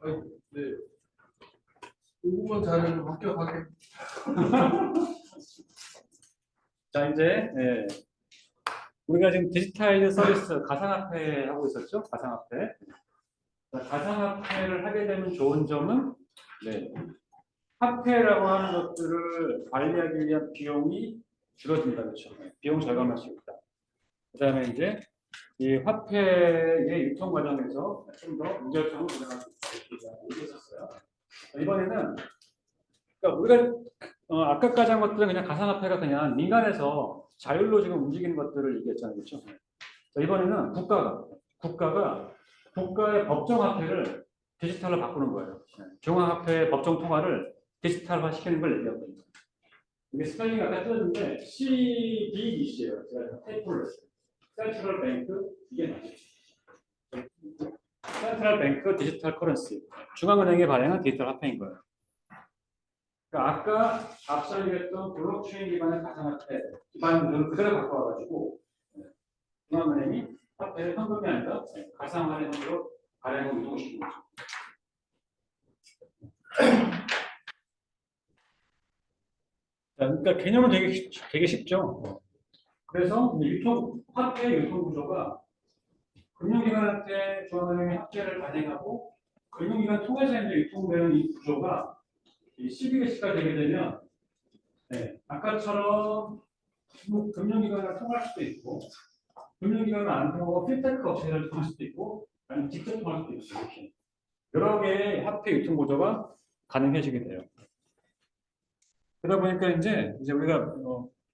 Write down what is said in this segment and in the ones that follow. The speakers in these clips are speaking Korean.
아니, 네. 5분만 잘하면 합격하게. 자, 이제 우리가 지금 디지털 서비스 가상화폐 하고 있었죠? 가상화폐. 자, 가상화폐를 하게 되면 좋은 점은 화폐라고 하는 것들을 관리하기 위한 비용이 줄어든다, 그렇죠? 비용 절감할 수 있다. 그다음에 이제 이 화폐의 유통 과정에서 좀 더 무결점을 보장할 수 있다 이렇게 얘기했었어요. 이번에는 그러니까 우리가 아까까지 한 것들은 그냥 가상화폐가 그냥 민간에서 자율로 지금 움직이는 것들을 얘기했잖아요, 그렇죠? 자, 이번에는 국가의 법정 화폐를 디지털로 바꾸는 거예요. 중앙화폐 법정 통화를 디지털화 시키는 걸 얘기하거든요. 이게 스펠링이 아까 틀렸는데 CBDC예요. 제가 테이프를 했어요. 센트럴 뱅크 이게 맞죠? 센트럴 뱅크 디지털 커런시. 중앙은행이 발행한 디지털 화폐인 거예요. 그러니까 아까 앞서 얘기했던 블록체인 기반의 가상화폐 기반을 그대로 바꿔와가지고 중앙은행이 화폐를 현금이 아니라 가상화폐로 발행을 이동시키는 거죠. 그러니까 개념은 되게 쉽죠. 그래서 화폐 유통 구조가 금융기관한테 중앙은행이 화폐를 발행하고 금융기관 통해서 이제 유통되는 이 구조가 이 CBDC가 되게 되면 아까처럼 금융기관을 통할 수도 있고 금융기관을 안 통하고 핀테크 업체를 통할 수도 있고 아니면 직접 통할 수도 있고 이렇게 여러 개의 화폐 유통 구조가 가능해지게 돼요. 그러다 보니까 이제 우리가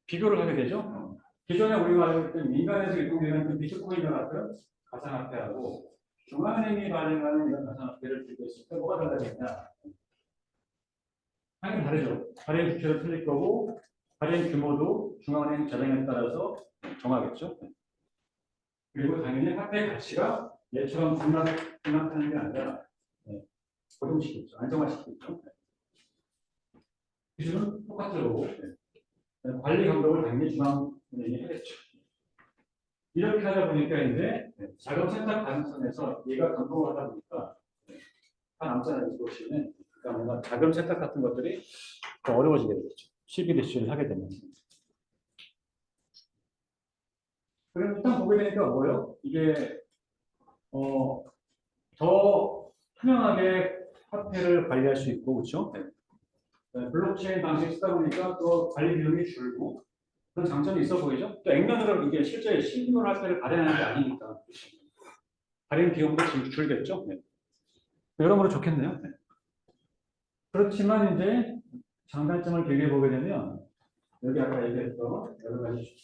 비교를 하게 되죠. 기존에 우리가 알고 있던 민간에서 유통되는 비트코인과 같은 가상화폐하고 중앙은행이 발행하는 이런 가상화폐를 비교했을 때 뭐가 달라지냐? 당연히 다르죠. 발행 주체도 틀릴 거고 발행 규모도 중앙은행 자정에 따라서 정하겠죠. 그리고 당연히 화폐 가치가 얘처럼 등락하는 게 아니라 고정시키죠. 안정화시키죠. 기준은 똑같을 거고 관리 감독을 당연히 중앙은행이 하겠죠. 이렇게 하다 보니까 이제 자금 세탁 가능성에서 얘가 감독을 하다 보니까 다 남자는 보시면 그러니까 뭔가 자금 세탁 같은 것들이 더 어려워지게 되겠죠. CBDC를 하게 되면. 그럼 일단 보게 되니까 뭐예요? 이게 더 투명하게 화폐를 관리할 수 있고 그렇죠? 블록체인 방식 쓰다 보니까 또 관리 비용이 줄고 그런 장점이 있어 보이죠? 또 액면으로 이게 실제 실물 화폐를 발행하는 게 아니니까 발행 비용도 줄겠죠? 여러모로 좋겠네요. 그렇지만 이제 장단점을 비교해 보게 되면 여기 아까 얘기했던 여러 가지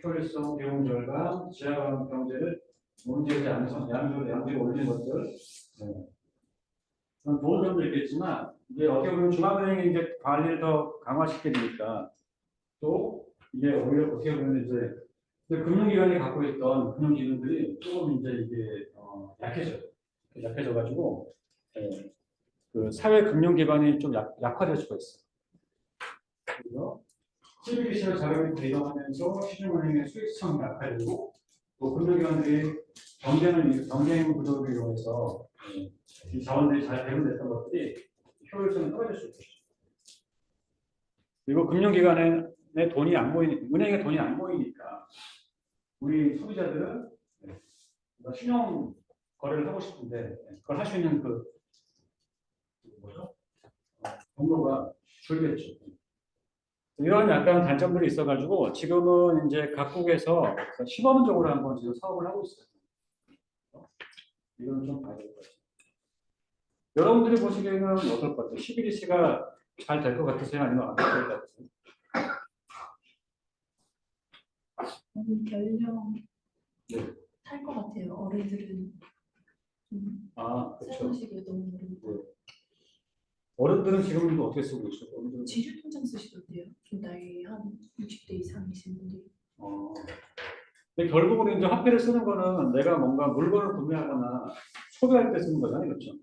효율성, 비용 절감, 지하방 경제를 문제지 않은 양질을 올리는 것들 그런 좋은 점도 있겠지만 이게 어떻게 보면 중앙은행이 이제 관리를 더 강화시키게 되니까 또 이게 오히려 어떻게 보면 이제 금융기관이 갖고 있던 금융기능들이 조금 이제 이게 약해져가지고 그 사회 금융 기반이 좀 약화될 수가 있어요. 그래서 CBDC를 자금이 대동하면서 시중은행의 수익성이 약화되고 또 금융기관들이 경쟁 구조를 이용해서 이 자원들이 잘 배분됐던 것들이 효율성이 떨어질 수 있죠. 그리고 금융기관의 돈이 안 은행의 돈이 안 모이니까 우리 소비자들은 신용 거래를 하고 싶은데 그걸 할 수 있는 경로가 줄겠죠. 이런 약간 단점들이 있어가지고 지금은 이제 각국에서 시범적으로 한번 지금 사업을 하고 있어요. 이건 좀 봐야 될 것 같아요. 여러분들이 보시기에는 어떨 것 같아요? CBDC가 잘 될 것 같으세요? 아니면 안 될 것 같으세요? 연령 탈 것 같아요. 어른들은 그렇죠. 사용하시기가 너무 어려워. 어른들은 지금 어떻게 쓰고 있어요? 지주통장 쓰시던데요. 좀 나이 한 60대 이상이신 분들이. 근데 결국은 이제 화폐를 쓰는 거는 내가 뭔가 물건을 구매하거나 소비할 때 쓰는 거잖아요, 그렇죠?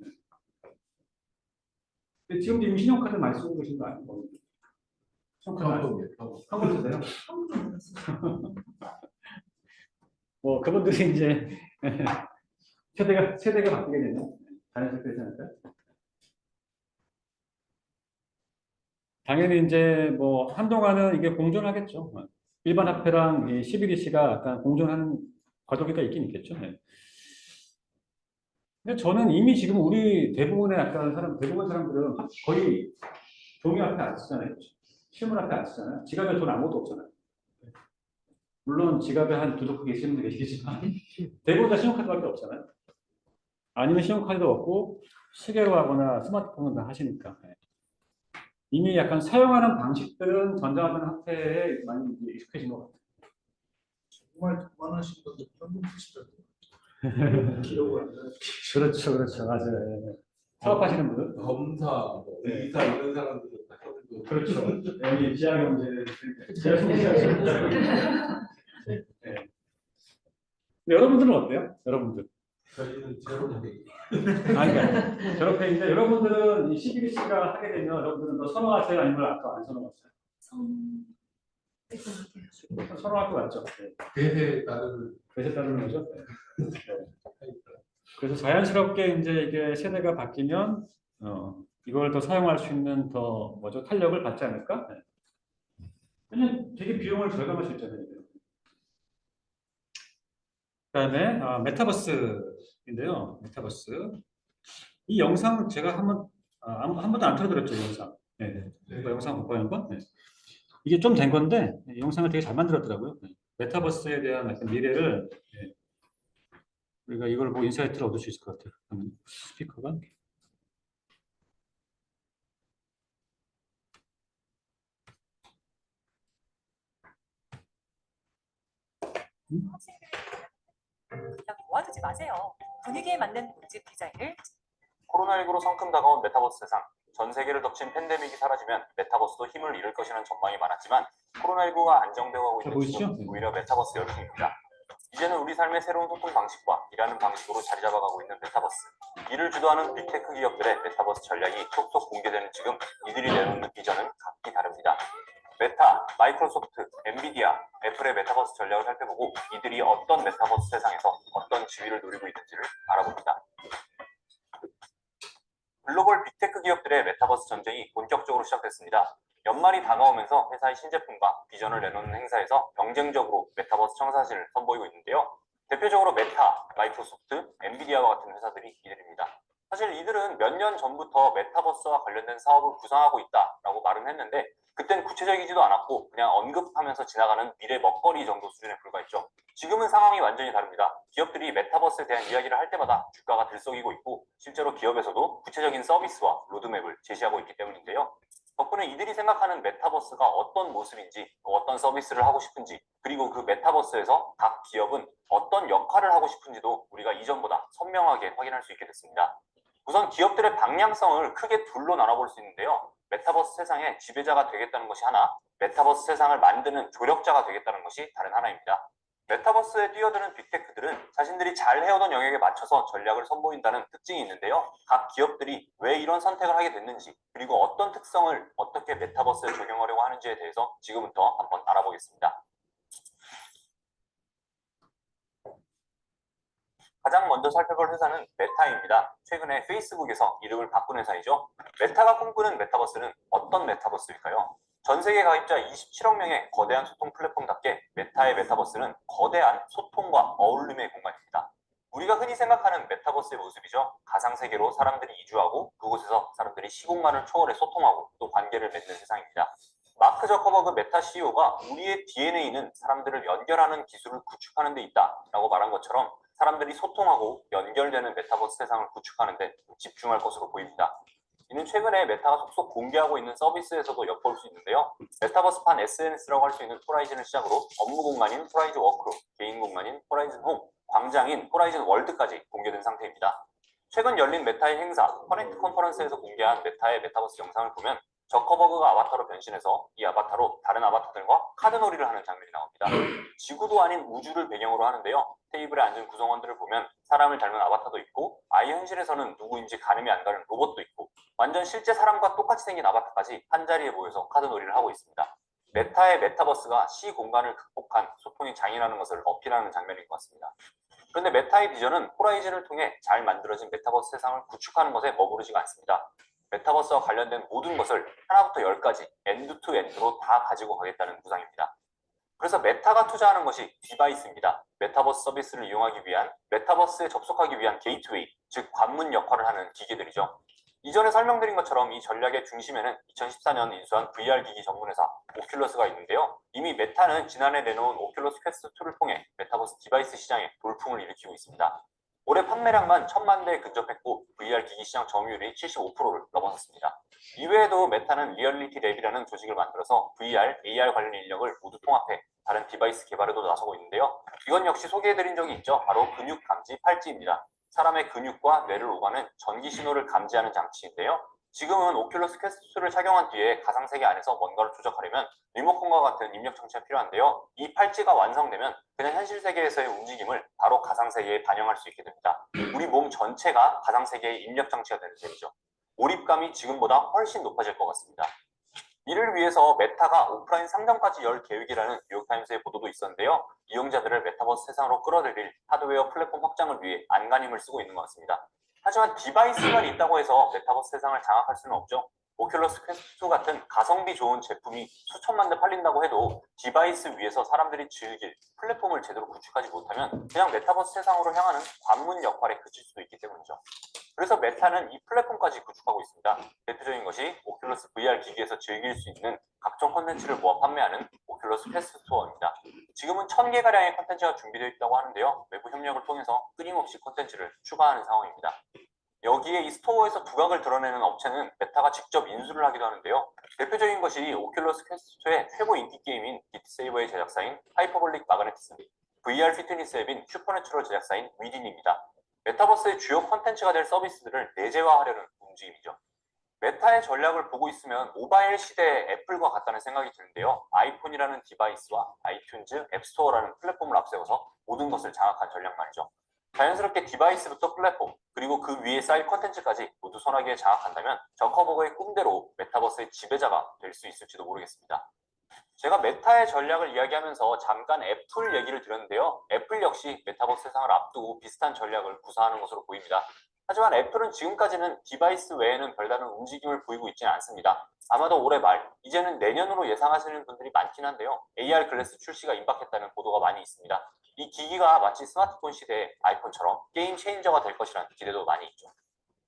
근데 지금 이미 신용카드 많이 쓰고 계신 거 아니에요? 한번 쓰세요? 뭐 그분들이 이제 세대가 바뀌게 되면 자연스럽게 되지 않을까요? 당연히 이제 뭐 한동안은 이게 공존하겠죠. 일반 화폐랑 이 CBDC가 약간 공존하는 과도기가 있긴 있겠죠. 네. 근데 저는 이미 지금 우리 대부분의 약간 대부분 사람들은 거의 종이 화폐 안 쓰잖아요. 실물 화폐 안 쓰잖아요. 지갑에 돈 아무것도 없잖아요. 물론 지갑에 한 두 둑하게 있으면 계시겠지만 대부분 다 신용카드밖에 없잖아요. 아니면 신용카드도 없고 시계로 하거나 스마트폰으로 하시니까. 네. 이미 약간 사용하는 방식들은 전자화폐 화폐에 많이 이제 익숙해진 것 같아요. 정말 많으신 분들 현금 쓰시던데. 기록을 안 나요. 그렇죠, 그렇죠, 맞아요. 네. 사업하시는 분들. 검사, 뭐 네. 의사 이런 사람들은 다 현금. 그렇죠. 여기 지하경제, 네. 여러분들은 어때요? 여러분들. 저희는 제로페이. 아니, 그러니까 저렇게인데 여러분들은 이 CBDC가 하게 되면 여러분들은 더 선호하세요? 아니면 아까 안 선호하세요? 선호할 것 같죠? 네. 대세 따르는. 그래서 따르는 거죠. 네. 네. 그래서 자연스럽게 이제 이게 세대가 바뀌면 이걸 더 사용할 수 있는 더 뭐죠? 탄력을 받지 않을까? 네. 그냥 되게 비용을 절감할 수 있잖아요. 그다음에 메타버스인데요. 메타버스. 이 영상 제가 한 번도 안 틀어드렸죠, 이 영상. 네. 이거 영상 못 봐요, 한번? 네. 이게 좀 된 건데 이 영상을 되게 잘 만들었더라고요. 네. 메타버스에 대한 약간 미래를 네. 우리가 이걸 보고 인사이트를 얻을 수 있을 것 같아요. 스피커가. 그냥 모아두지 마세요. 분위기에 맞는 모집 디자인을. 코로나19로 성큼 다가온 메타버스 세상. 전 세계를 덮친 팬데믹이 사라지면 메타버스도 힘을 잃을 것이라는 전망이 많았지만 코로나19가 안정되어 가고 있는 지금 오히려 메타버스 열풍입니다. 이제는 우리 삶의 새로운 소통 방식과 일하는 방식으로 자리 잡아가고 있는 메타버스. 이를 주도하는 빅테크 기업들의 메타버스 전략이 속속 공개되는 지금 이들이 내놓는 비전은 각기 다릅니다. 메타, 마이크로소프트, 엔비디아, 애플의 메타버스 전략을 살펴보고 이들이 어떤 메타버스 세상에서 어떤 지위를 노리고 있는지를 알아봅니다. 글로벌 빅테크 기업들의 메타버스 전쟁이 본격적으로 시작됐습니다. 연말이 다가오면서 회사의 신제품과 비전을 내놓는 행사에서 경쟁적으로 메타버스 청사진을 선보이고 있는데요. 대표적으로 메타, 마이크로소프트, 엔비디아와 같은 회사들이 이들입니다. 사실 이들은 몇 년 전부터 메타버스와 관련된 사업을 구상하고 있다라고 말은 했는데 그땐 구체적이지도 않았고 그냥 언급하면서 지나가는 미래 먹거리 정도 수준에 불과했죠. 지금은 상황이 완전히 다릅니다. 기업들이 메타버스에 대한 이야기를 할 때마다 주가가 들썩이고 있고 실제로 기업에서도 구체적인 서비스와 로드맵을 제시하고 있기 때문인데요. 덕분에 이들이 생각하는 메타버스가 어떤 모습인지, 어떤 서비스를 하고 싶은지, 그리고 그 메타버스에서 각 기업은 어떤 역할을 하고 싶은지도 우리가 이전보다 선명하게 확인할 수 있게 됐습니다. 우선 기업들의 방향성을 크게 둘로 나눠볼 수 있는데요. 메타버스 세상의 지배자가 되겠다는 것이 하나, 메타버스 세상을 만드는 조력자가 되겠다는 것이 다른 하나입니다. 메타버스에 뛰어드는 빅테크들은 자신들이 잘 해오던 영역에 맞춰서 전략을 선보인다는 특징이 있는데요. 각 기업들이 왜 이런 선택을 하게 됐는지, 그리고 어떤 특성을 어떻게 메타버스에 적용하려고 하는지에 대해서 지금부터 한번 알아보겠습니다. 가장 먼저 살펴볼 회사는 메타입니다. 최근에 페이스북에서 이름을 바꾼 회사이죠. 메타가 꿈꾸는 메타버스는 어떤 메타버스일까요? 전 세계 가입자 27억 명의 거대한 소통 플랫폼답게 메타의 메타버스는 거대한 소통과 어울림의 공간입니다. 우리가 흔히 생각하는 메타버스의 모습이죠. 가상세계로 사람들이 이주하고 그곳에서 사람들이 시공간을 초월해 소통하고 또 관계를 맺는 세상입니다. 마크 저커버그 메타 CEO가 우리의 DNA는 사람들을 연결하는 기술을 구축하는 데 있다라고 말한 것처럼 사람들이 소통하고 연결되는 메타버스 세상을 구축하는 데 집중할 것으로 보입니다. 이는 최근에 메타가 속속 공개하고 있는 서비스에서도 엿볼 수 있는데요. 메타버스판 SNS라고 할 수 있는 호라이즌을 시작으로 업무 공간인 호라이즌 워크, 개인 공간인 호라이즌 홈, 광장인 호라이즌 월드까지 공개된 상태입니다. 최근 열린 메타의 행사, 커넥트 컨퍼런스에서 공개한 메타의 메타버스 영상을 보면 저커버그가 아바타로 변신해서 이 아바타로 다른 아바타들과 카드놀이를 하는 장면이 나옵니다. 지구도 아닌 우주를 배경으로 하는데요. 테이블에 앉은 구성원들을 보면 사람을 닮은 아바타도 있고 아예 현실에서는 누구인지 가늠이 안 가는 로봇도 있고 완전 실제 사람과 똑같이 생긴 아바타까지 한자리에 모여서 카드놀이를 하고 있습니다. 메타의 메타버스가 시 공간을 극복한 소통이 장인하는 것을 어필하는 장면인 것 같습니다. 그런데 메타의 비전은 호라이즌을 통해 잘 만들어진 메타버스 세상을 구축하는 것에 머무르지가 않습니다. 메타버스와 관련된 모든 것을 하나부터 열까지 엔드 투 엔드로 다 가지고 가겠다는 구상입니다. 그래서 메타가 투자하는 것이 디바이스입니다. 메타버스 서비스를 이용하기 위한, 메타버스에 접속하기 위한 게이트웨이, 즉 관문 역할을 하는 기기들이죠. 이전에 설명드린 것처럼 이 전략의 중심에는 2014년 인수한 VR 기기 전문회사 오큘러스가 있는데요. 이미 메타는 지난해 내놓은 오큘러스 퀘스트 2를 통해 메타버스 디바이스 시장에 돌풍을 일으키고 있습니다. 올해 판매량만 1000만 대에 근접했고 VR 기기 시장 점유율이 75%를 넘어섰습니다. 이외에도 메타는 리얼리티 랩이라는 조직을 만들어서 VR, AR 관련 인력을 모두 통합해 다른 디바이스 개발에도 나서고 있는데요. 이건 역시 소개해드린 적이 있죠. 바로 근육 감지 팔찌입니다. 사람의 근육과 뇌를 오가는 전기 신호를 감지하는 장치인데요. 지금은 오큘러스 퀘스트2를 착용한 뒤에 가상세계 안에서 뭔가를 조작하려면 리모컨과 같은 입력 장치가 필요한데요. 이 팔찌가 완성되면 그냥 현실 세계에서의 움직임을 바로 가상세계에 반영할 수 있게 됩니다. 우리 몸 전체가 가상세계의 입력 장치가 되는 셈이죠. 몰입감이 지금보다 훨씬 높아질 것 같습니다. 이를 위해서 메타가 오프라인 상점까지 열 계획이라는 뉴욕타임스의 보도도 있었는데요. 이용자들을 메타버스 세상으로 끌어들일 하드웨어 플랫폼 확장을 위해 안간힘을 쓰고 있는 것 같습니다. 하지만 디바이스만 있다고 해서 메타버스 세상을 장악할 수는 없죠. 오큘러스 퀘스트2 같은 가성비 좋은 제품이 수천만 대 팔린다고 해도 디바이스 위에서 사람들이 즐길 플랫폼을 제대로 구축하지 못하면 그냥 메타버스 세상으로 향하는 관문 역할에 그칠 수도 있기 때문이죠. 그래서 메타는 이 플랫폼까지 구축하고 있습니다. 대표적인 것이 오큘러스 VR 기기에서 즐길 수 있는 각종 콘텐츠를 모아 판매하는 오큘러스 퀘스트 스토어입니다. 지금은 1000개가량의 콘텐츠가 준비되어 있다고 하는데요. 외부 협력을 통해서 끊임없이 콘텐츠를 추가하는 상황입니다. 여기에 이 스토어에서 두각을 드러내는 업체는 메타가 직접 인수를 하기도 하는데요. 대표적인 것이 오큘러스 퀘스트2의 최고 인기 게임인 비트세이버의 제작사인 하이퍼볼릭 마그네티즘, VR 피트니스 앱인 슈퍼내추럴 제작사인 위딘입니다. 메타버스의 주요 콘텐츠가 될 서비스들을 내재화하려는 움직임이죠. 메타의 전략을 보고 있으면 모바일 시대의 애플과 같다는 생각이 드는데요. 아이폰이라는 디바이스와 아이튠즈, 앱스토어라는 플랫폼을 앞세워서 모든 것을 장악한 전략 말이죠. 자연스럽게 디바이스부터 플랫폼, 그리고 그 위에 쌓일 콘텐츠까지 모두 손아귀에 장악한다면 저커버거의 꿈대로 메타버스의 지배자가 될 수 있을지도 모르겠습니다. 제가 메타의 전략을 이야기하면서 잠깐 애플 얘기를 드렸는데요. 애플 역시 메타버스 세상을 앞두고 비슷한 전략을 구사하는 것으로 보입니다. 하지만 애플은 지금까지는 디바이스 외에는 별다른 움직임을 보이고 있지는 않습니다. 아마도 올해 말, 이제는 내년으로 예상하시는 분들이 많긴 한데요. AR 글래스 출시가 임박했다는 보도가 많이 있습니다. 이 기기가 마치 스마트폰 시대의 아이폰처럼 게임 체인저가 될 것이라는 기대도 많이 있죠.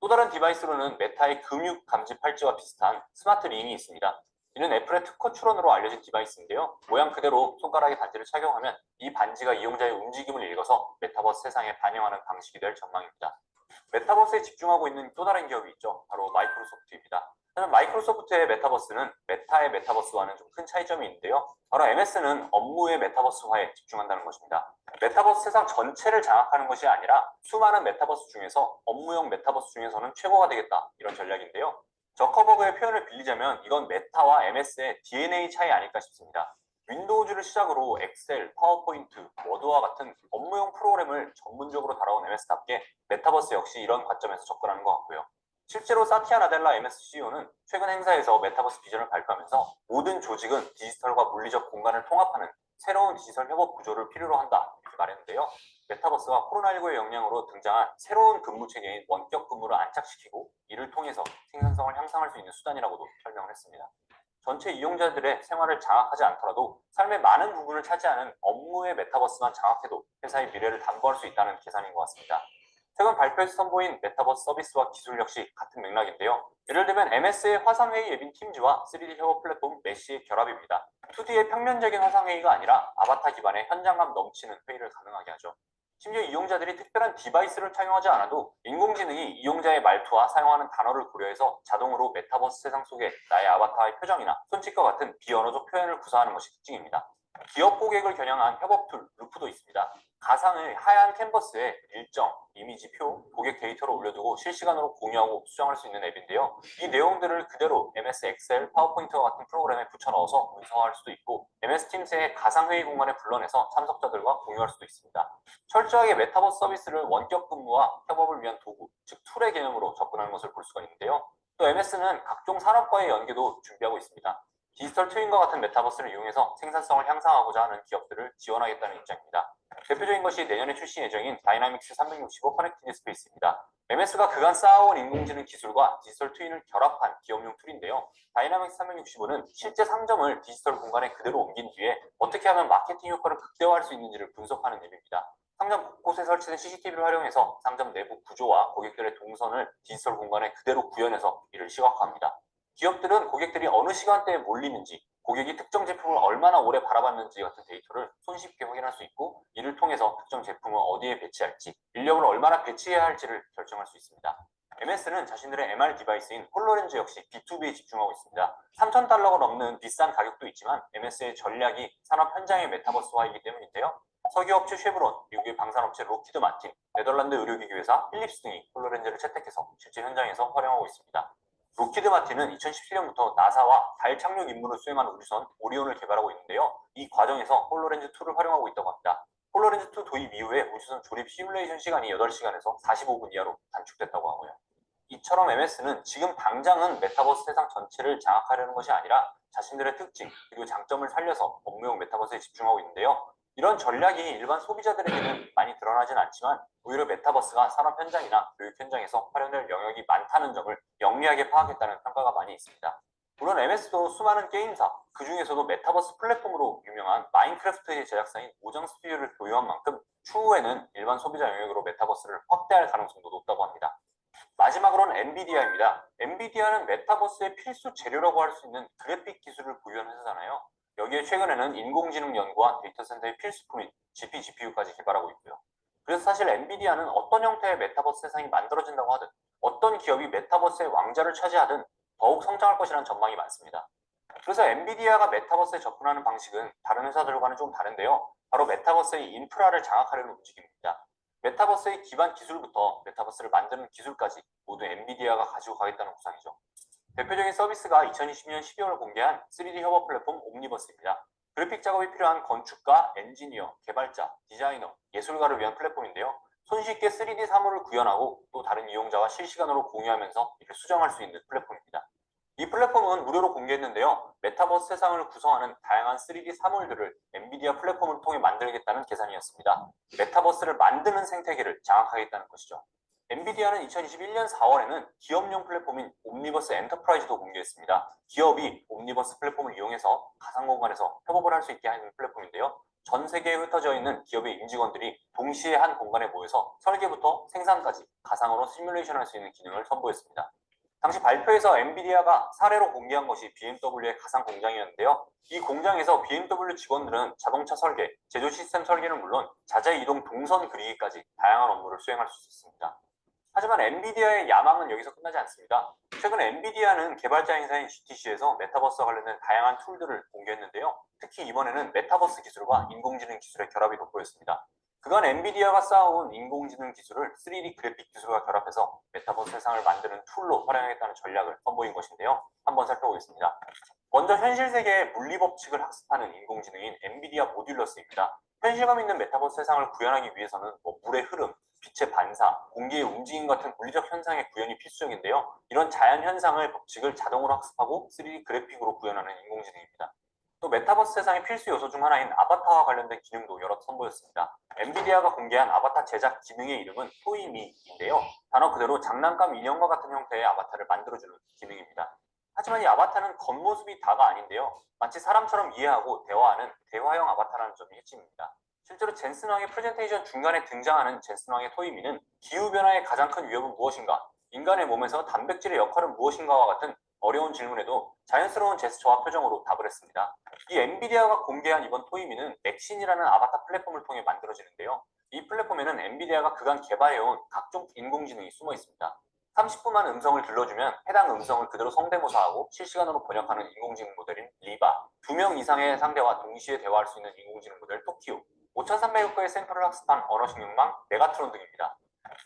또 다른 디바이스로는 메타의 근육 감지 팔찌와 비슷한 스마트 링이 있습니다. 이는 애플의 특허 출원으로 알려진 디바이스인데요. 모양 그대로 손가락에 반지를 착용하면 이 반지가 이용자의 움직임을 읽어서 메타버스 세상에 반영하는 방식이 될 전망입니다. 메타버스에 집중하고 있는 또 다른 기업이 있죠. 바로 마이크로소프트입니다. 하지만 마이크로소프트의 메타버스는 메타의 메타버스와는 좀 큰 차이점이 있는데요. 바로 MS는 업무의 메타버스화에 집중한다는 것입니다. 메타버스 세상 전체를 장악하는 것이 아니라 수많은 메타버스 중에서 업무용 메타버스 중에서는 최고가 되겠다, 이런 전략인데요. 저커버그의 표현을 빌리자면 이건 메타와 MS의 DNA 차이 아닐까 싶습니다. 윈도우즈를 시작으로 엑셀, 파워포인트, 워드와 같은 업무용 프로그램을 전문적으로 다뤄온 MS답게 메타버스 역시 이런 관점에서 접근하는 것 같고요. 실제로 사티아 나델라 MS CEO는 최근 행사에서 메타버스 비전을 발표하면서 모든 조직은 디지털과 물리적 공간을 통합하는 새로운 디지털 협업 구조를 필요로 한다, 이렇게 말했는데요. 메타버스와 코로나19의 영향으로 등장한 새로운 근무 체계인 원격 근무를 안착시키고 이를 통해서 생산성을 향상할 수 있는 수단이라고도 설명을 했습니다. 전체 이용자들의 생활을 장악하지 않더라도 삶의 많은 부분을 차지하는 업무의 메타버스만 장악해도 회사의 미래를 담보할 수 있다는 계산인 것 같습니다. 최근 발표에서 선보인 메타버스 서비스와 기술 역시 같은 맥락인데요. 예를 들면 MS의 화상회의 앱인 팀즈와 3D 협업 플랫폼 메시의 결합입니다. 2D의 평면적인 화상회의가 아니라 아바타 기반의 현장감 넘치는 회의를 가능하게 하죠. 심지어 이용자들이 특별한 디바이스를 착용하지 않아도 인공지능이 이용자의 말투와 사용하는 단어를 고려해서 자동으로 메타버스 세상 속에 나의 아바타의 표정이나 손짓과 같은 비언어적 표현을 구사하는 것이 특징입니다. 기업 고객을 겨냥한 협업 툴 루프도 있습니다. 가상의 하얀 캔버스에 일정, 이미지표, 고객 데이터를 올려두고 실시간으로 공유하고 수정할 수 있는 앱인데요. 이 내용들을 그대로 MS 엑셀, 파워포인트와 같은 프로그램에 붙여넣어서 문서화할 수도 있고 MS 팀스의 가상회의 공간에 불러내서 참석자들과 공유할 수도 있습니다. 철저하게 메타버스 서비스를 원격 근무와 협업을 위한 도구, 즉 툴의 개념으로 접근하는 것을 볼 수가 있는데요. 또 MS는 각종 산업과의 연계도 준비하고 있습니다. 디지털 트윈과 같은 메타버스를 이용해서 생산성을 향상하고자 하는 기업들을 지원하겠다는 입장입니다. 대표적인 것이 내년에 출시 예정인 다이나믹스 365 커넥티드 스페이스입니다. MS가 그간 쌓아온 인공지능 기술과 디지털 트윈을 결합한 기업용 툴인데요. 다이나믹스 365는 실제 상점을 디지털 공간에 그대로 옮긴 뒤에 어떻게 하면 마케팅 효과를 극대화할 수 있는지를 분석하는 앱입니다. 상점 곳곳에 설치된 CCTV를 활용해서 상점 내부 구조와 고객들의 동선을 디지털 공간에 그대로 구현해서 이를 시각화합니다. 기업들은 고객들이 어느 시간대에 몰리는지, 고객이 특정 제품을 얼마나 오래 바라봤는지 같은 데이터를 손쉽게 확인할 수 있고, 이를 통해서 특정 제품을 어디에 배치할지, 인력을 얼마나 배치해야 할지를 결정할 수 있습니다. MS는 자신들의 MR 디바이스인 홀로렌즈 역시 B2B에 집중하고 있습니다. 3,000달러가 넘는 비싼 가격도 있지만 MS의 전략이 산업 현장의 메타버스화이기 때문인데요. 석유업체 쉐브론, 미국의 방산업체 로키드 마틴, 네덜란드 의료기기 회사 필립스 등이 홀로렌즈를 채택해서 실제 현장에서 활용하고 있습니다. 로키드 마틴은 2017년부터 나사와 달 착륙 임무를 수행하는 우주선 오리온을 개발하고 있는데요. 이 과정에서 홀로렌즈2를 활용하고 있다고 합니다. 홀로렌즈2 도입 이후에 우주선 조립 시뮬레이션 시간이 8시간에서 45분 이하로 단축됐다고 하고요. 이처럼 MS는 지금 당장은 메타버스 세상 전체를 장악하려는 것이 아니라 자신들의 특징 그리고 장점을 살려서 업무용 메타버스에 집중하고 있는데요. 이런 전략이 일반 소비자들에게는 많이 드러나진 않지만 오히려 메타버스가 산업 현장이나 교육 현장에서 활용될 영역이 많다는 점을 영리하게 파악했다는 평가가 많이 있습니다. 물론 MS도 수많은 게임사, 그 중에서도 메타버스 플랫폼으로 유명한 마인크래프트의 제작사인 모정 스튜디오를 보유한 만큼 추후에는 일반 소비자 영역으로 메타버스를 확대할 가능성도 높다고 합니다. 마지막으로는 엔비디아입니다. 엔비디아는 메타버스의 필수 재료라고 할 수 있는 그래픽 기술을 보유한 회사잖아요. 여기에 최근에는 인공지능 연구와 데이터 센터의 필수품인 GPU까지 개발하고 있고요. 그래서 사실 엔비디아는 어떤 형태의 메타버스 세상이 만들어진다고 하든 어떤 기업이 메타버스의 왕좌를 차지하든 더욱 성장할 것이라는 전망이 많습니다. 그래서 엔비디아가 메타버스에 접근하는 방식은 다른 회사들과는 좀 다른데요. 바로 메타버스의 인프라를 장악하려는 움직임입니다. 메타버스의 기반 기술부터 메타버스를 만드는 기술까지 모두 엔비디아가 가지고 가겠다는 구상이죠. 대표적인 서비스가 2020년 12월 공개한 3D 협업 플랫폼 옴니버스입니다. 그래픽 작업이 필요한 건축가, 엔지니어, 개발자, 디자이너, 예술가를 위한 플랫폼인데요. 손쉽게 3D 사물을 구현하고 또 다른 이용자와 실시간으로 공유하면서 이를 수정할 수 있는 플랫폼입니다. 이 플랫폼은 무료로 공개했는데요. 메타버스 세상을 구성하는 다양한 3D 사물들을 엔비디아 플랫폼을 통해 만들겠다는 계산이었습니다. 메타버스를 만드는 생태계를 장악하겠다는 것이죠. 엔비디아는 2021년 4월에는 기업용 플랫폼인 옴니버스 엔터프라이즈도 공개했습니다. 기업이 옴니버스 플랫폼을 이용해서 가상 공간에서 협업을 할 수 있게 하는 플랫폼인데요. 전 세계에 흩어져 있는 기업의 임직원들이 동시에 한 공간에 모여서 설계부터 생산까지 가상으로 시뮬레이션할 수 있는 기능을 선보였습니다. 당시 발표에서 엔비디아가 사례로 공개한 것이 BMW의 가상 공장이었는데요. 이 공장에서 BMW 직원들은 자동차 설계, 제조 시스템 설계는 물론 자재 이동 동선 그리기까지 다양한 업무를 수행할 수 있었습니다. 하지만 엔비디아의 야망은 여기서 끝나지 않습니다. 최근 엔비디아는 개발자 행사인 GTC에서 메타버스와 관련된 다양한 툴들을 공개했는데요. 특히 이번에는 메타버스 기술과 인공지능 기술의 결합이 돋보였습니다. 그간 엔비디아가 쌓아온 인공지능 기술을 3D 그래픽 기술과 결합해서 메타버스 세상을 만드는 툴로 활용하겠다는 전략을 선보인 것인데요. 한번 살펴보겠습니다. 먼저 현실 세계의 물리 법칙을 학습하는 인공지능인 엔비디아 모듈러스입니다. 현실감 있는 메타버스 세상을 구현하기 위해서는 물의 흐름, 빛의 반사, 공기의 움직임 같은 물리적 현상의 구현이 필수적인데요. 이런 자연 현상의 법칙을 자동으로 학습하고 3D 그래픽으로 구현하는 인공지능입니다. 또 메타버스 세상의 필수 요소 중 하나인 아바타와 관련된 기능도 여러 선보였습니다. 엔비디아가 공개한 아바타 제작 기능의 이름은 토이미인데요. 단어 그대로 장난감 인형과 같은 형태의 아바타를 만들어주는 기능입니다. 하지만 이 아바타는 겉모습이 다가 아닌데요. 마치 사람처럼 이해하고 대화하는 대화형 아바타라는 점이 핵심입니다. 실제로 젠슨 왕의 프레젠테이션 중간에 등장하는 젠슨 왕의 토이미는 기후변화의 가장 큰 위협은 무엇인가? 인간의 몸에서 단백질의 역할은 무엇인가와 같은 어려운 질문에도 자연스러운 제스처와 표정으로 답을 했습니다. 이 엔비디아가 공개한 이번 토이미는 맥신이라는 아바타 플랫폼을 통해 만들어지는데요. 이 플랫폼에는 엔비디아가 그간 개발해온 각종 인공지능이 숨어 있습니다. 30분만 음성을 들려주면 해당 음성을 그대로 성대모사하고 실시간으로 번역하는 인공지능 모델인 리바, 2명 이상의 상대와 동시에 대화할 수 있는 인공지능 모델 토키오, 5,300여 개의 샘플을 학습한 언어식량망 메가트론 등입니다.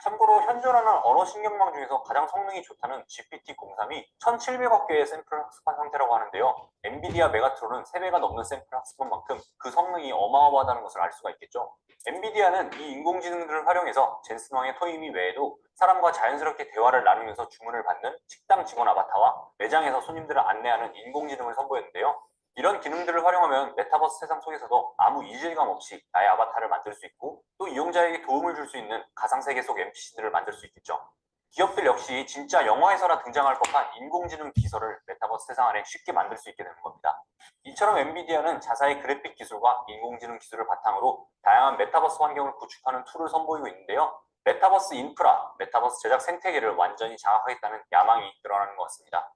참고로 현존하는 언어 신경망 중에서 가장 성능이 좋다는 GPT-03이 1700억 개의 샘플을 학습한 상태라고 하는데요. 엔비디아 메가트론은 3배가 넘는 샘플을 학습한 만큼 그 성능이 어마어마하다는 것을 알 수가 있겠죠. 엔비디아는 이 인공지능들을 활용해서 젠슨왕의 토이미 외에도 사람과 자연스럽게 대화를 나누면서 주문을 받는 식당 직원 아바타와 매장에서 손님들을 안내하는 인공지능을 선보였는데요. 이런 기능들을 활용하면 메타버스 세상 속에서도 아무 이질감 없이 나의 아바타를 만들 수 있고 또 이용자에게 도움을 줄 수 있는 가상세계 속 NPC들을 만들 수 있겠죠. 기업들 역시 진짜 영화에서나 등장할 법한 인공지능 비서를 메타버스 세상 안에 쉽게 만들 수 있게 되는 겁니다. 이처럼 엔비디아는 자사의 그래픽 기술과 인공지능 기술을 바탕으로 다양한 메타버스 환경을 구축하는 툴을 선보이고 있는데요. 메타버스 인프라, 메타버스 제작 생태계를 완전히 장악하겠다는 야망이 드러나는 것 같습니다.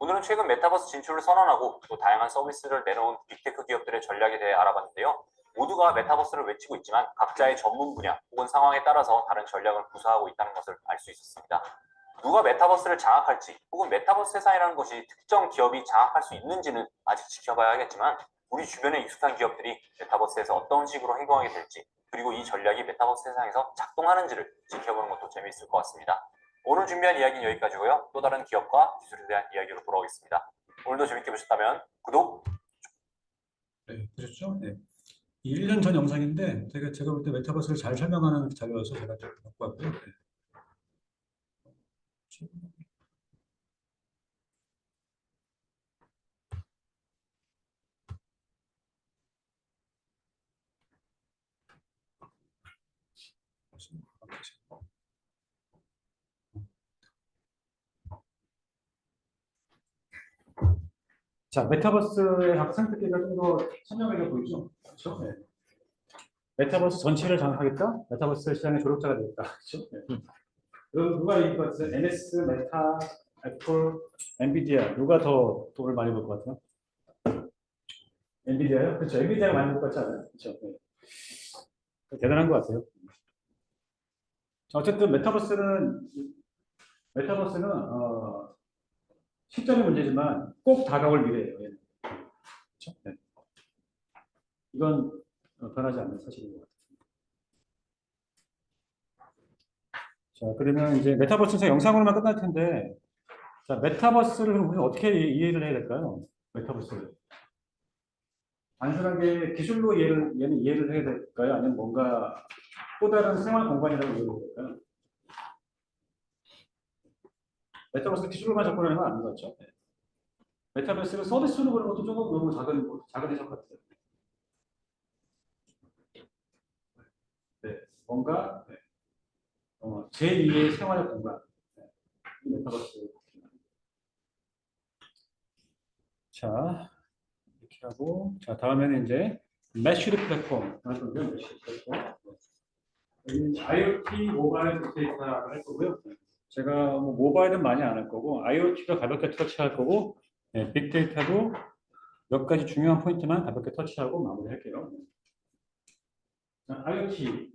오늘은 최근 메타버스 진출을 선언하고 또 다양한 서비스를 내놓은 빅테크 기업들의 전략에 대해 알아봤는데요. 모두가 메타버스를 외치고 있지만 각자의 전문 분야 혹은 상황에 따라서 다른 전략을 구사하고 있다는 것을 알 수 있었습니다. 누가 메타버스를 장악할지 혹은 메타버스 세상이라는 것이 특정 기업이 장악할 수 있는지는 아직 지켜봐야 하겠지만 우리 주변에 익숙한 기업들이 메타버스에서 어떤 식으로 행동하게 될지 그리고 이 전략이 메타버스 세상에서 작동하는지를 지켜보는 것도 재미있을 것 같습니다. 오늘 준비한 이야기는 여기까지고요. 또 다른 기업과 기술에 대한 이야기로 돌아오겠습니다. 오늘도 재밌게 보셨다면 구독! 네, 보셨죠? 네. 1년 전 영상인데 제가 볼 때 메타버스를 잘 설명하는 자료여서 제가 좀 갖고 왔고요. 네. 자, 메타버스의 각 생태계가 좀 더 선명하게 보이죠? 그렇죠? 네. 메타버스 전체를 장악하겠다? 메타버스 시장의 조력자가 되겠다. 그렇죠? 네. 누가 이거 NS, 메타, 애플, 엔비디아 누가 더 돈을 많이 벌 것 같아요? 엔비디아요? 그렇죠. 엔비디아가 많이 벌 것 같지 않아요? 그렇죠. 네. 대단한 것 같아요. 어쨌든 메타버스는 시점이 문제지만 꼭 다가올 미래예요. 그렇죠? 네. 이건 변하지 않는 사실인 것 같아요. 자, 그러면 이제 메타버스에서 영상으로만 끝날 텐데, 자, 메타버스를 우리는 어떻게 이해를 해야 될까요? 메타버스를. 단순하게 기술로 이해를 해야 될까요? 아니면 뭔가 또 다른 생활 공간이라고 이해해야 될까요? 메타버스 기술로만 접근하는 건 아닌 것 같죠? 네. 메타버스를 서비스로 보는 것도 조금 너무 작은 해석 같아요. 네, 뭔가 제2의 생활의 공간. 네. 메타버스. 자, 이렇게 하고, 자, 다음에는 이제 매쉬드 플랫폼. 매쉬드 플랫폼. 여기 IoT 모바일 빅데이터를 할 거고요. 제가 뭐 모바일은 많이 안 할 거고, IoT도 가볍게 터치할 거고, 네, 빅데이터도 몇 가지 중요한 포인트만 가볍게 터치하고 마무리할게요. 자, IoT.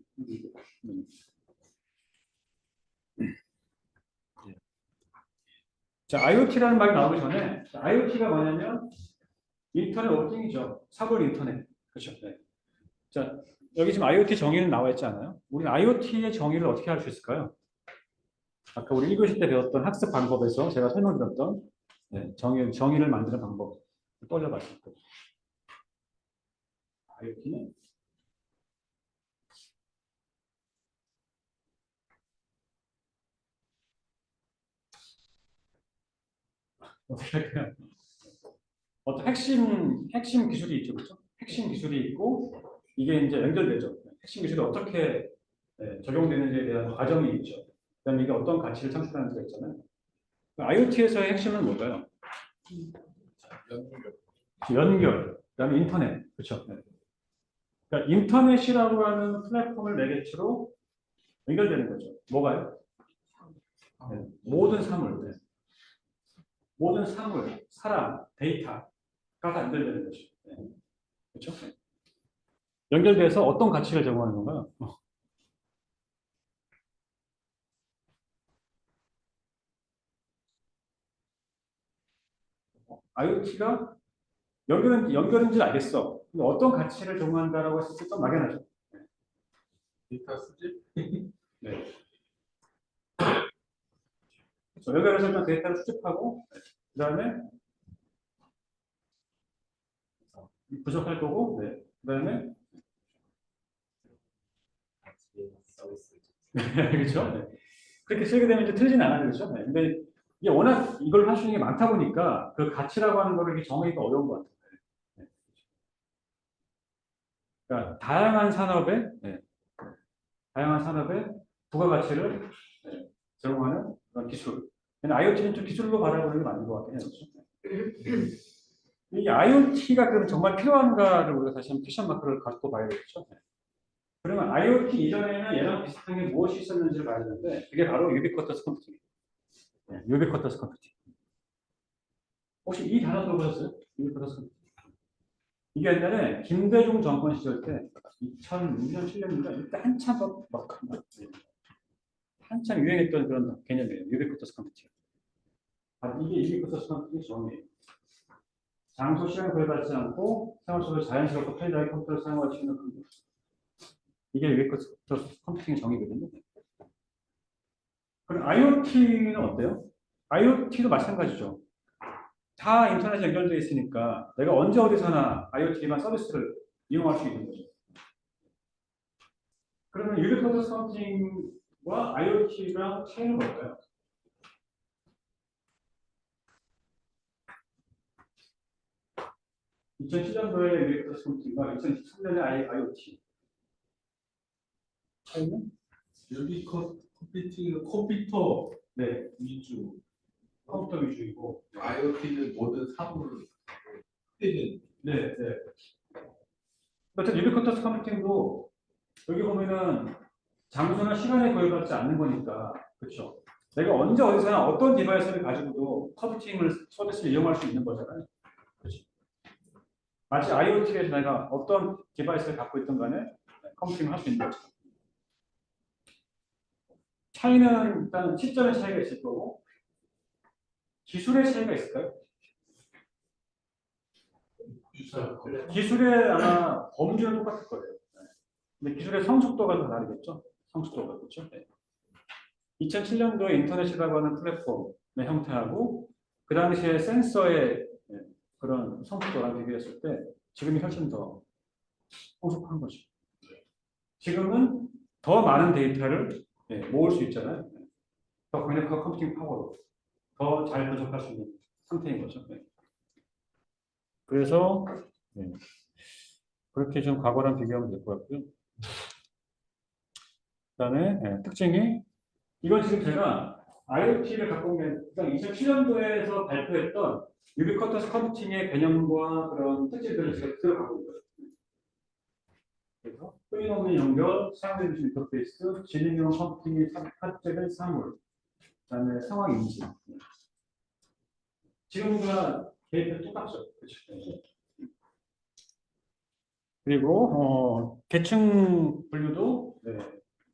자, IoT라는 말이 나오기 전에, 자, IoT가 뭐냐면, 인터넷 워킹이죠. 사물 인터넷. 그렇죠. 네. 자, 여기 지금 IoT 정의는 나와 있지 않아요? 우리는 IoT의 정의를 어떻게 할 수 있을까요? 아까 우리 1교시 때 배웠던 학습 방법에서 제가 설명드렸던 네, 정의를 만드는 방법 떠올려봤을 때 IoT는 어떻게 할까요? 어떤 핵심 기술이 있죠, 그렇죠? 핵심 기술이 있고 이게 이제 연결되죠. 핵심 기술이 어떻게 적용되는지에 대한 과정이 있죠. 그다음에 이게 어떤 가치를 창출하는지가 있잖아요. IoT에서의 핵심은 뭘까요? 연결. 그다음에 인터넷, 그렇죠? 네. 그러니까 인터넷이라고 하는 플랫폼을 매개체로 연결되는 거죠. 뭐가요? 네. 모든 사물, 네. 모든 사물, 사람, 데이터가 다 연결되는 거죠. 네. 그렇죠? 네. 연결돼서 어떤 가치를 제공하는 건가요? IoT가 연결인지 알겠어. 근데 어떤 가치를 제공한다라고 했을 때 좀 막연하죠. 데이터 수집? 네. 그렇죠. 연결해서 일단 데이터를 수집하고 그 다음에 분석할 거고, 네. 그 다음에 그렇죠. 네. 그렇게 쓰게 되면 이제 틀리진 않아요, 그렇죠. 네. 근데 이게 워낙 이걸 할 수 있는 게 많다 보니까 그 가치라고 하는 거를 이렇게 정하기가 어려운 것 같아요. 네. 그러니까 다양한 산업에 부가가치를 제공하는 그런 기술. IoT는 좀 기술로 바라보는 게 맞는 것 같긴 해요. 그렇죠? 이 IoT가 그럼 정말 필요한가를 우리가 다시 한번 퀘션 마크를 갖고 봐야 되겠죠. 그러면 IoT 이전에는 얘랑 비슷한 게 무엇이 있었는지를 봐야 되는데 그게 바로 유비쿼터스 컴퓨팅. 유비쿼터스 컴퓨팅. 혹시 이 단어 들어보셨어요? 유비쿼터스 컴퓨팅. 이게 옛날에 김대중 정권 시절 때 2006년, 7년인가 이때 한참 유행했던 그런 개념이에요. 유비쿼터스 컴퓨팅. 이게 유비쿼터스 컴퓨팅 정의예요. 장소, 시간 구애받지 않고 생활 속에서 자연스럽고 편리하게 컴퓨터를 사용할 수 있는 컴퓨터. 이게 유비쿼터스 컴퓨팅의 정의거든요. 그럼 IoT는 어때요? IoT도 마찬가지죠. 다 인터넷에 연결되어 있으니까 내가 언제 어디서나 IoT 기반 서비스를 이용할 수 있는 거죠. 그러면 유비쿼터스 컴퓨팅과 IoT랑 차이는 뭘까요? (2007년도에) 유비쿼터스 컴퓨팅과 2013년에 IoT 차이는? 유비쿼 컴퓨팅은 컴퓨터 네, 위주, 컴퓨터 위주이고 IoT는 모든 사물을 흡수는. 네. 어쨌든 유비쿼터스 컴퓨팅도 여기 보면은 장소나 시간에 구애받지 않는 거니까, 그렇죠? 내가 언제 어디서나 어떤 디바이스를 가지고도 컴퓨팅을 서비스를 이용할 수 있는 거잖아요. 그렇죠? 마치 IoT에서 내가 어떤 디바이스를 갖고 있든 간에 컴퓨팅을 할 수 있는 거죠. 차이는 일단 시점의 차이가 있을 거고 기술의 차이가 있을까요? 기술의 아마 범주는 똑같을 거예요. 근데 기술의 성숙도가 좀 다르겠죠? 성숙도가 그렇죠? 2007년도에 인터넷이라고 하는 플랫폼의 형태하고 그 당시에 센서의 그런 성숙도랑 비교했을 때 지금이 훨씬 더 성숙한 거죠. 지금은 더 많은 데이터를 모을 수 있잖아요. 더 강력한 컴퓨팅 파워로 더 잘 분석할 수 있는 상태인 거죠. 그래서 그렇게 좀 과거랑 비교하면 될 것 같고요. 그다음에 특징이 이건 지금 제가 IoT를 갖고 온 게 2007년도에서 발표했던 유비쿼터스 컴퓨팅의 개념과 그런 특징들을 제가 들어가고 있는 거예요. 그래서 끊임없는 연결, 사용자 중심 인터페이스, 지능형 컴퓨팅이 탑재된 사물, 그다음에 상황 인지. 지금과 데이터 똑같죠. 그렇죠? 그리고 계층 분류도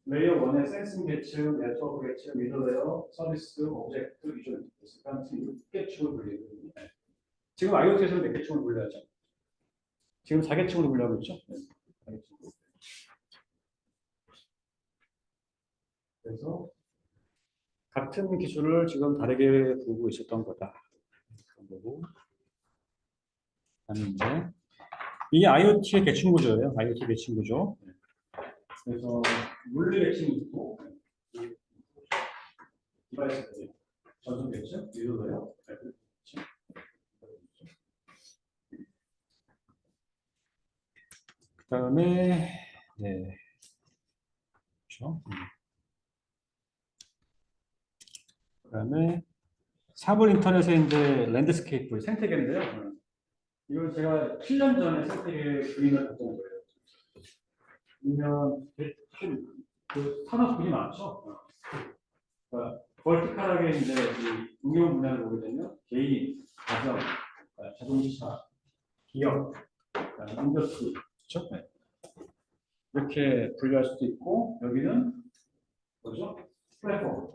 레이어 1의 센싱 계층, 네트워크 계층, 미들웨어, 서비스, 오브젝트, 비주얼 인터페이스 같은 6계층을 분류해요. 지금 IoT에서는 몇 계층을 분류하죠? 지금 4계층으로 분류하고 있죠? 그래서 같은 기술을 지금 다르게 보고 있었던 거다. 그런 거고. 이제 이게 IoT의 계층 구조예요. IoT 계층 구조. 그래서 물리 계층이 있고 디바이스들이 전송 계층, 미들웨어, 그다음에 그렇죠. 그다음에 사물 인터넷의 이제 랜드스케이프 생태계인데요. 이건 제가 7년 전에 생태계 그림을 갖고 온 거예요. 그러면 그 산업군이 많죠. 그러니까 벌티컬하게 이제 이 응용 분야를 보게 되면 개인, 가정, 자동차, 기업, 인더스트리, 그렇죠? 이렇게 분류할 수도 있고 여기는 뭐죠? 플랫폼.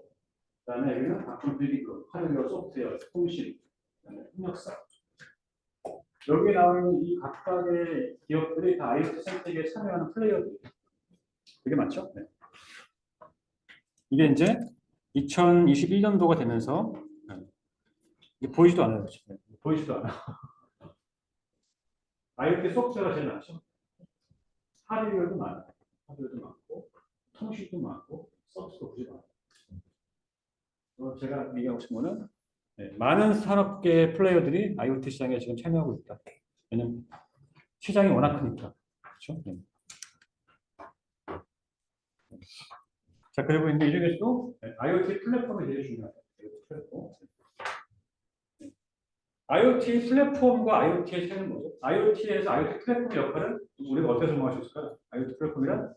그다음에 여기는 각종 빌딩, 하드웨어, 소프트웨어, 통신, 그다음에 협력사. 여기 나오는 이 각각의 기업들이 다 IoT 생태계에 참여하는 플레이어들이에요. 되게 많죠? 이게 이제 2021년도가 되면서 이게 보이지도 않아요. 지금. 보이지도 않아. IoT 소프트웨어가 제일 많죠. 하드웨어도 많아요. 하드웨어도 많고, 통신도 많고, 서비스도 굳이 많아요. 제가 얘기하고 싶은 거는 많은 산업계 플레이어들이 IoT 시장에 지금 참여하고 있다. 왜냐면 시장이 워낙 크니까. 그렇죠? 네. 자, 그리고 이제 이 중에서도 IoT 플랫폼이 되게 중요하다. 플랫폼. IoT 플랫폼과 IoT의 차이는 뭐죠? IoT에서 IoT 플랫폼의 역할은 우리가 어떻게 설명할 수 있을까요? IoT 플랫폼이란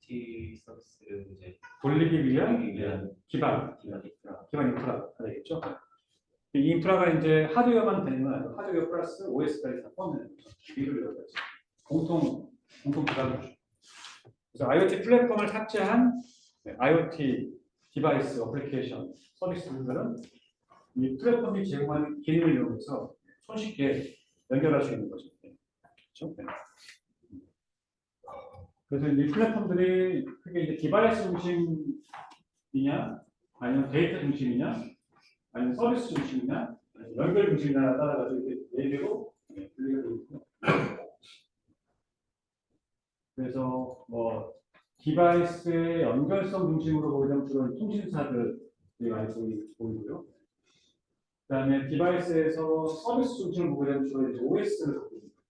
IT 서비스를 이제 돌리기 위한 기반 인프라가 되겠죠. 이 인프라가 이제 하드웨어만 되는 건 아니고 하드웨어 플러스 OS까지 다 포함되는 거죠. 이를 여러 가지 공통 기반이죠. 그래서 IoT 플랫폼을 탑재한 IoT 디바이스, 어플리케이션, 서비스들은 이 플랫폼이 제공하는 기능을 이용해서 손쉽게 연결할 수 있는 거죠. 그렇죠? 그래서 이 플랫폼들이 크게 이제 디바이스 중심이냐, 아니면 데이터 중심이냐, 아니면 서비스 중심이냐, 아니면 연결 중심이냐에 따라 가지고 네 개로 분리가 되어 있고. 그래서 뭐 디바이스의 연결성 중심으로 보게 되면 주로 통신사들이 많이 보이고요. 그다음에 디바이스에서 서비스 중심으로 보게 되면 주로 이제 OS를 보입니다.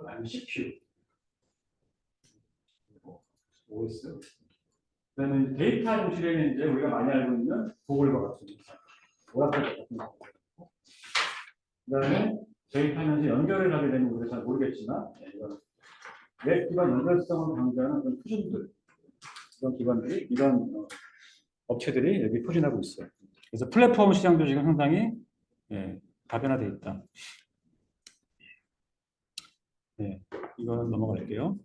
아니면 CPU, OS. 그다음에 데이터 중심에는 이제 우리가 많이 알고 있는 구글과 같은 오라클 같은 거. 그다음에 데이터는 연결을 하게 되면 우리가 잘 모르겠지만 이런 웹 기반 연결성을 강조하는 그런 표준들, 이런 기반들이, 이런 업체들이 여기 포진하고 있어요. 그래서 플랫폼 시장도 지금 상당히 다변화되어 있다. 네, 이거는 넘어갈게요.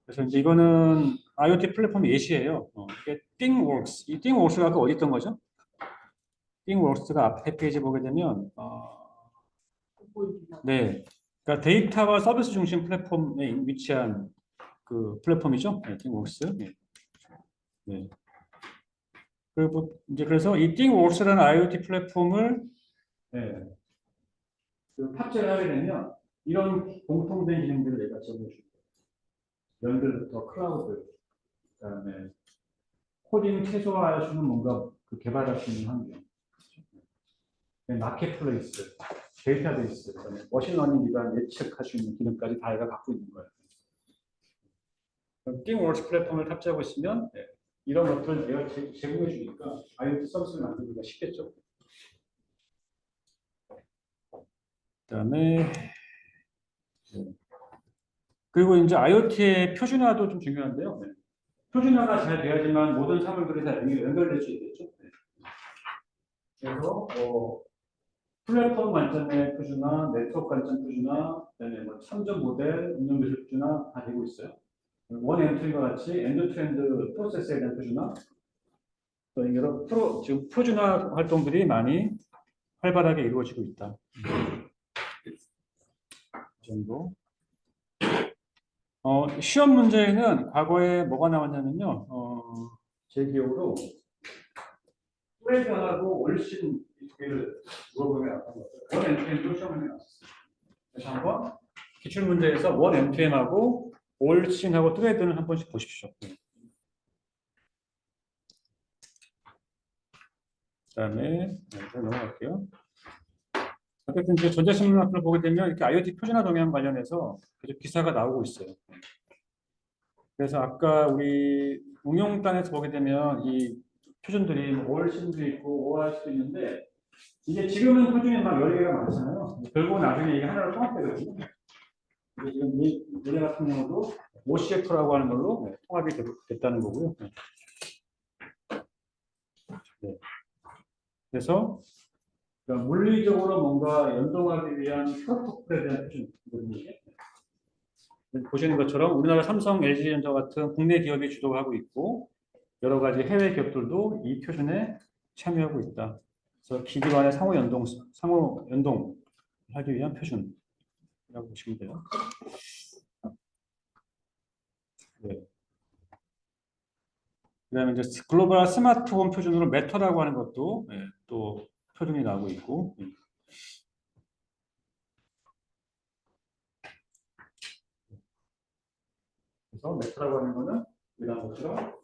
그래서 이제 이거는 IoT 플랫폼 예시예요. 이게 ThingWorks. 이 ThingWorks가 아까 어디 있던 거죠? ThingWorks가 앞에 페이지 보게 되면 네. 그러니까 데이터와 서비스 중심 플랫폼에 위치한 그 플랫폼이죠. 네, ThingWorks. 네. 네. 그리고 이제 그래서 이 ThingWorks라는 IoT 플랫폼을 그 탑재를 하게 되면 이런 공통된 기능들을 내가 제공해줍니다. 연결부터 클라우드, 그다음에 코딩 최소화할 수 있는 뭔가 그 개발할 수 있는 환경, 마켓플레이스, 데이터베이스, 그다음에 머신러닝 기반 예측할 수 있는 기능까지 다 얘가 갖고 있는 거예요. ThingWorks 플랫폼을 탑재하고 있으면 이런 것들을 내가 제공해 주니까 IoT 서비스를 만들기가 쉽겠죠. 그다음에 그리고 이제 IoT의 표준화도 좀 중요한데요. 표준화가 잘 돼야지만 모든 사물들이 다 연결될 수 있겠죠. 그래서 플랫폼 관점의 표준화, 네트워크 관점 표준화, 그다음에 뭐 참전 모델, 응용 기술 표준화 다 되고 있어요. 원 엔트리와 같이 엔드-투-엔드 프로세스에 대한 표준화, 또 여러 지금 표준화 활동들이 많이 활발하게 이루어지고 있다. 이 정도. 시험 문제에는 과거에 뭐가 나왔냐면요. 제 기억으로 프레드하고 월신 두 개를 물어보면 나왔던 것 같아요. 원 엔트리도 시험 문제 나왔었어요. 그래서 한번 기출 문제에서 원 엔트리하고 월신하고 트레이드는 한 번씩 보십시오. 그다음에 넘어갈게요. 어쨌든 이제 전자신문학을 보게 되면 이렇게 IoT 표준화 동향 관련해서 계속 기사가 나오고 있어요. 그래서 아까 우리 응용단에서 보게 되면 이 표준들이 월신도 있고 ORC도 있는데 이게 지금은 표준이 막 여러 개가 많잖아요. 결국 나중에 이게 하나로 통합되거든요. 지금 이 얘네 같은 경우도 OCF라고 하는 걸로 통합이 됐다는 거고요. 네. 그래서 그러니까 물리적으로 뭔가 연동하기 위한 프로토콜에 대한 표준이거든요. 보시는 것처럼 우리나라 삼성, LG전자 같은 국내 기업이 주도하고 있고 여러 가지 해외 기업들도 이 표준에 참여하고 있다. 그래서 기기 간의 상호 연동 하기 위한 표준. 라고 보시면 돼요. 네. 그다음에 이제 글로벌 스마트홈 표준으로 메터라고 하는 것도 또 표준이 나오고 있고. 그래서 메터라고 하는 거는 이런 것처럼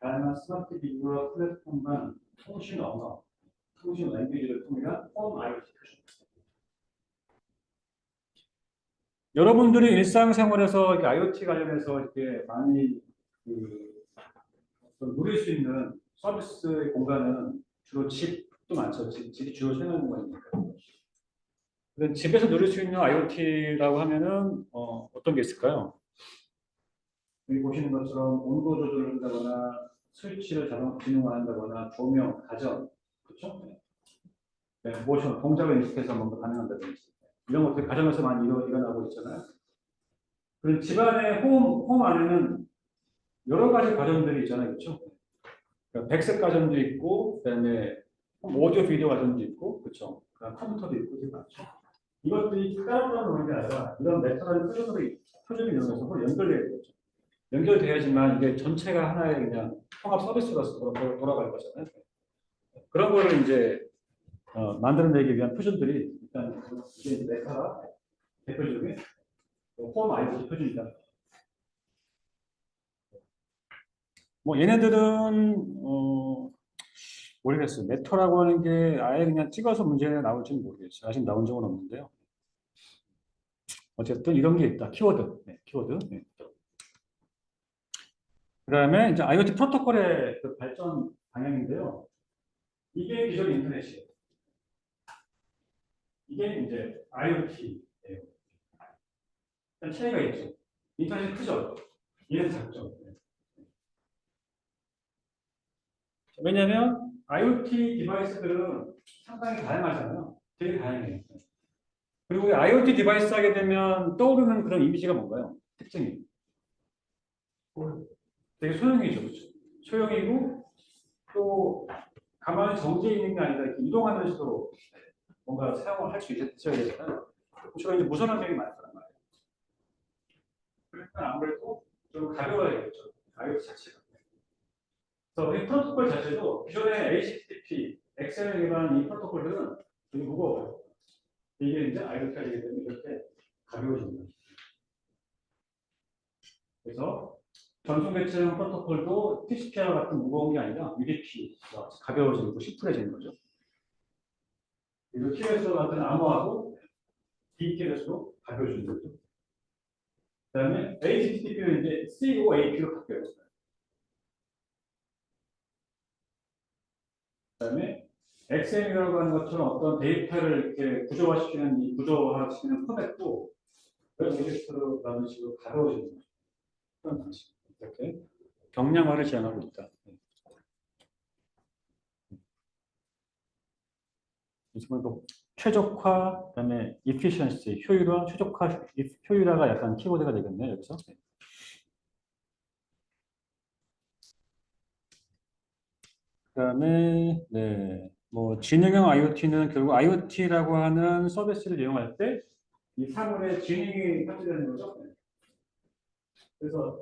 다양한 스마트 기기와 플랫폼 간 통신 언어, 통신 랭귀지를 통한 홈 IoT 표준. 여러분들이 일상생활에서 이렇게 IoT 관련해서 이렇게 많이 누릴 수 있는 서비스의 공간은 주로 집도 많죠. 집이 주로 생활 공간이니까. 근데 집에서 누릴 수 있는 IoT라고 하면은 어떤 게 있을까요? 여기 보시는 것처럼 온도 조절을 한다거나 스위치를 자동 진동화한다거나 조명, 가전, 그렇죠? 네, 모션, 동작을 인식해서 뭔가 가능한다든지 이런 것들이 가정에서 많이 일어나고 있잖아요. 그리고 집안의 홈 안에는 여러 가지 가전들이 있잖아요, 그렇죠? 그러니까 백색 가전도 있고, 그다음에 오디오 비디오 가전도 있고, 그렇죠? 그다음 컴퓨터도 있고, 되게 많죠. 이것들이 따로따로 노는 게 아니라 이런 메타라는 표준을 이용해서 연결돼야 되죠. 연결돼야지만 이게 전체가 하나의 그냥 통합 서비스로서 돌아갈 거잖아요. 그런 거를 이제 만들어내기 위한 표준들이 일단 이게 메타가 대표적인 홈 IoT 표준이다. 뭐 얘네들은 모르겠어요. 메터라고 하는 게 아예 그냥 찍어서 문제가 나올지는 모르겠어요. 아직 나온 적은 없는데요. 어쨌든 이런 게 있다. 키워드. 네, 키워드. 네. 그다음에 이제 IoT 프로토콜의 그 발전 방향인데요. 이게 기존 인터넷이에요. 이게 이제 IoT예요. 일단 차이가 있죠. 인터넷이 크죠. 얘는 작죠. 왜냐하면 IoT 디바이스들은 상당히 다양하잖아요. 되게 다양해요. 그리고 IoT 디바이스 하게 되면 떠오르는 그런 이미지가 뭔가요? 특징이 되게 소형이죠, 그렇죠? 소형이고 또 가만히 정지해 있는 게 아니라 이렇게 이동하는 식으로 뭔가 사용을 할 수 있어야 되잖아요. 주로 이제 무선 환경이 많단 말이에요. 그러니까 아무래도 좀 가벼워야겠죠. IoT 자체가. 그래서 이 프로토콜 자체도 기존의 HTTP, XML 기반 이 프로토콜들은 되게 무거워요. 이게 이제 IoT가 되게 되면 이렇게 가벼워집니다. 그래서 전송 대체형 프로토콜도 TCP와 같은 무거운 게 아니라 UDP가 가벼워지고 심플해지는 거죠. 그리고 TLS 같은 암호화도 DTLS로 가벼워지는 거죠. 그 다음에 HTTP는 이제 COAP로 바뀌어요. 그 다음에 XM이라고 하는 것처럼 어떤 데이터를 이렇게 구조화시키는 포맷도 OJS라는 식으로 가벼워지는 거죠. 그런 방식. 이렇게 경량화를 지향하고 있다. 또 최적화, 그다음에 efficiency, 효율화, 최적화, 효율화가 약간 키워드가 되겠네요, 여기서. 그다음에 뭐 지능형 IoT는 결국 IoT라고 하는 서비스를 이용할 때 이 사물의 지능이 탑재되는 거죠. 그래서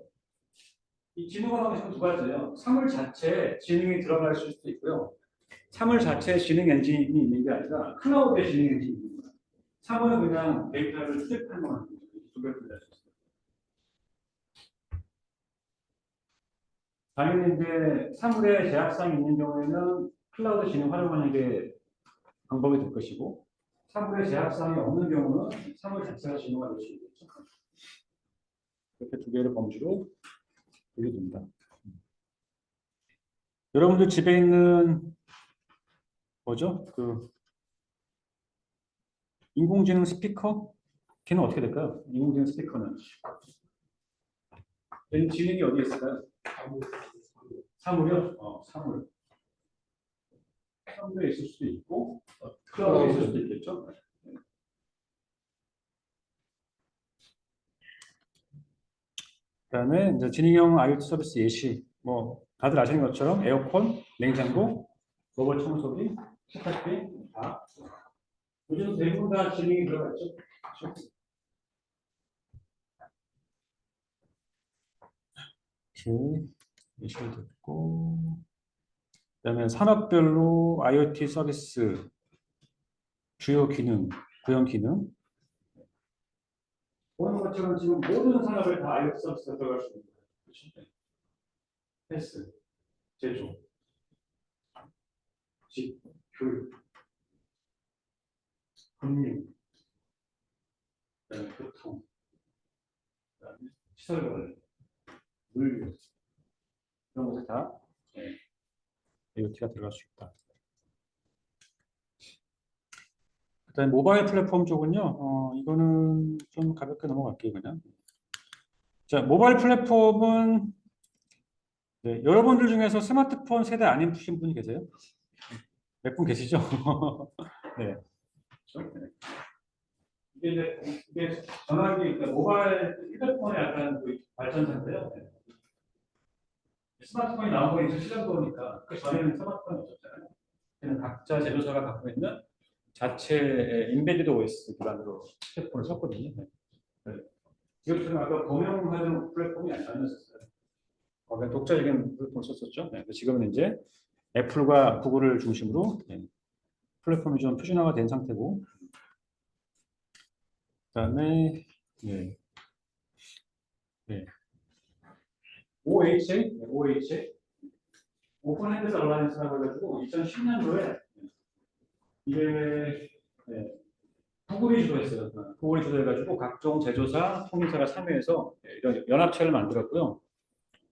이 지능화 방식은 두 가지예요. 사물 자체에 지능이 들어갈 수도 있고요. 사물 자체에 지능 엔진이 있는 게 아니라 클라우드에 지능 엔진이 있는 거예요. 사물은 그냥 데이터를 수집하는 거예요. 두 개를 분리할 수 있어요. 당연히 이제 사물에 제약상이 있는 경우에는 클라우드 지능 활용하는 게 방법이 될 것이고, 사물에 제약상이 없는 경우는 사물 자체가 지능화 될 수 있겠죠. 이렇게 두 개를 범주로 보게 됩니다. 여러분들 집에 있는 뭐죠? 그 인공지능 스피커? 걔는 어떻게 될까요? 인공지능 스피커는 얘는 지능이 어디에 있을까요? 사물이요? 사물. 사물에 있을 수도 있고 클라우드에 있을 수도 있겠죠. 그다음에 이제 지능형 IoT 서비스 예시, 뭐 다들 아시는 것처럼 에어컨, 냉장고, 로봇 청소기, 세탁기 다 요즘 대부분 다 지능이 들어가 있죠. 그렇죠? 이렇게 예시를 듣고, 그다음에 산업별로 IoT 서비스 주요 기능, 구형 기능. 보는 것처럼 지금 모든 산업에 다 IoT 서비스가 들어갈 수 있는 거예요. 그렇죠? 헬스, 제조, 집, 교육, 금융, 그다음에 교통, 그다음에 시설 관리, 물류 이런 것에 다 IoT가 들어갈 수 있다. 그다음에 모바일 플랫폼 쪽은요. 이거는 좀 가볍게 넘어갈게요, 그냥. 자, 모바일 플랫폼은 네, 여러분들 중에서 스마트폰 세대 아니신 분이 계세요? 몇 분 계시죠? 네. 이게 전화기, 그러니까 모바일 휴대폰의 약간 그 발전사인데요. 네. 스마트폰이 나온 건 2007년도니까 그 전에는 스마트폰이 없었잖아요. 그냥 각자 제조사가 갖고 있는 자체 인베디드 OS 기반으로 휴대폰을 썼거든요. 네. 이것처럼 아까 범용하는 플랫폼이 아니었어요. 그냥 독자적인 플랫폼을 썼었죠. 네. 지금은 이제 애플과 구글을 중심으로 플랫폼이 좀 표준화가 된 상태고, 그다음에 OHA 오픈 핸드스 얼라이언스라고 해가지고 2010년도에 이게 구글이 주도했어요. 구글이 주도해가지고 각종 제조사, 통일사가 참여해서 이런 연합체를 만들었고요.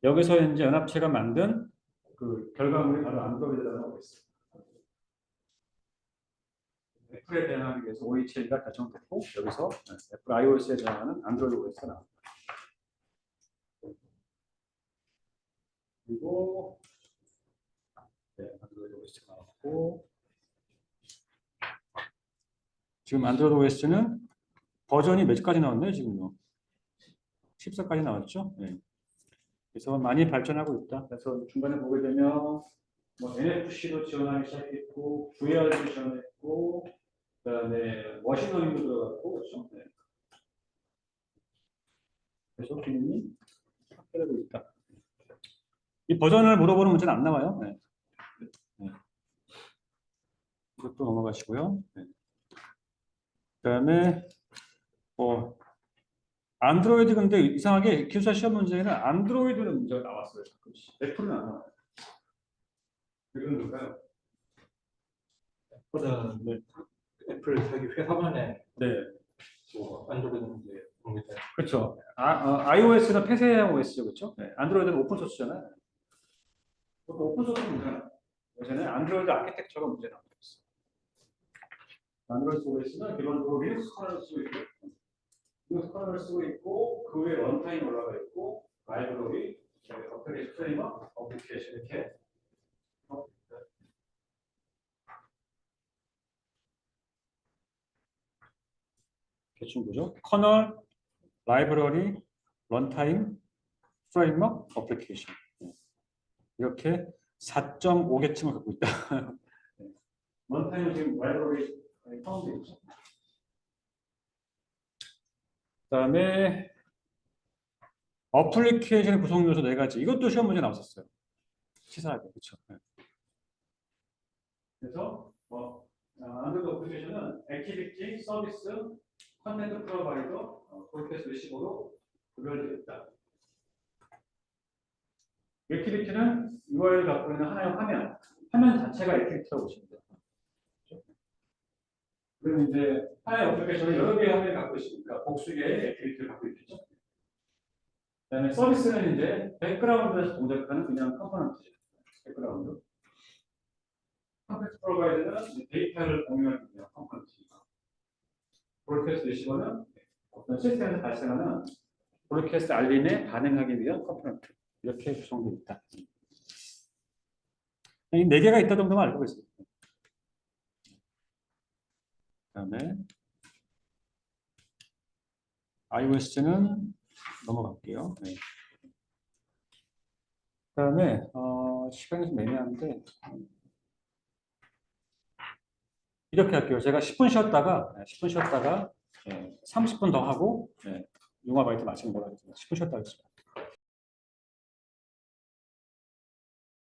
여기서 이제 연합체가 만든 그 결과물이 바로 안드로이드라고 있어요. 애플에 대항하기 위해서 OHA가 결정됐고, 여기서 애플 iOS에 대항하는 안드로이드 OS가 나옵니다. 그리고 안드로이드 OS가 나왔고, 지금 안드로이드 OS는 버전이 몇 가지 나왔나요? 지금요? 14까지 나왔죠? 네. 그래서 많이 발전하고 있다. 그래서 중간에 보게 되면 뭐 NFC도 지원하기 시작했고, VR도 지원했고, 그다음에 머신러닝도 들어갔고, 그렇죠? 네. 그래서 기능이 확대되고 있다. 이 버전을 물어보는 문제는 안 나와요. 네. 네. 이것도 넘어가시고요. 네. 그다음에 안드로이드, 근데 이상하게 기숙사 시험 문제에는 안드로이드는 문제가 나왔어요. 애플은 안 나와요. 왜 그런가요? 보다는 네. 애플 자기 회사만에 네. 뭐 안드로이드 문제 공개돼. 그렇죠. iOS는 폐쇄 OS죠, 그렇죠? 네. 안드로이드는 오픈 소스잖아요. 오픈 소스 문제는 예전에 안드로이드 아키텍처가 문제 나왔어요. 안드로이드 OS는 기본적으로 리눅스 커널을 쓰고 있고, 리눅스 커널을 쓰고 있고, 그 위에 런타임이 올라가 있고, 라이브러리, 어플리케이션 프레임워크, 어플리케이션 이렇게. 대충 보죠. 커널, 라이브러리, 런타임, 프레임워크, 어플리케이션. 이렇게 4.5개층을 갖고 있다. 런타임은 지금 라이브러리 포함되어 있죠. 그다음에 어플리케이션의 구성 요소 4가지. 이것도 시험 문제 나왔었어요. 치사하게, 그렇죠. 그래서 안드로이드 어플리케이션은 액티비티, 서비스, 컨텐트 프로바이더, 브로드캐스트 리시버로 구별되어 있다. 액티비티는 UI를 갖고 있는 하나의 화면 자체가 액티비티라고 보시면 돼요. 그리고 이제 하나의 어플리케이션은 여러 개의 화면을 갖고 있으니까 복수 개의 액티비티를 갖고 있겠죠. 그다음에 서비스는 이제 백그라운드에서 동작하는 그냥 컴포넌트죠. 백그라운드. 컨텐트 프로바이더는 데이터를 공유하는 그냥 컴포넌트입니다. 브로드캐스트 리시버는 어떤 시스템에서 발생하는 브로드캐스트 알림에 반응하기 위한 컴포넌트. 이렇게 구성되어 있다. 이 4개가 있다 정도만 알고 있습니다. 그다음에 iOS는 넘어갈게요. 네. 그다음에 시간이 좀 애매한데 이렇게 할게요. 제가 10분 쉬었다가 30분 더 하고 융합 아이템 마치는 걸로 하겠습니다. 10분 쉬었다 하겠습니다.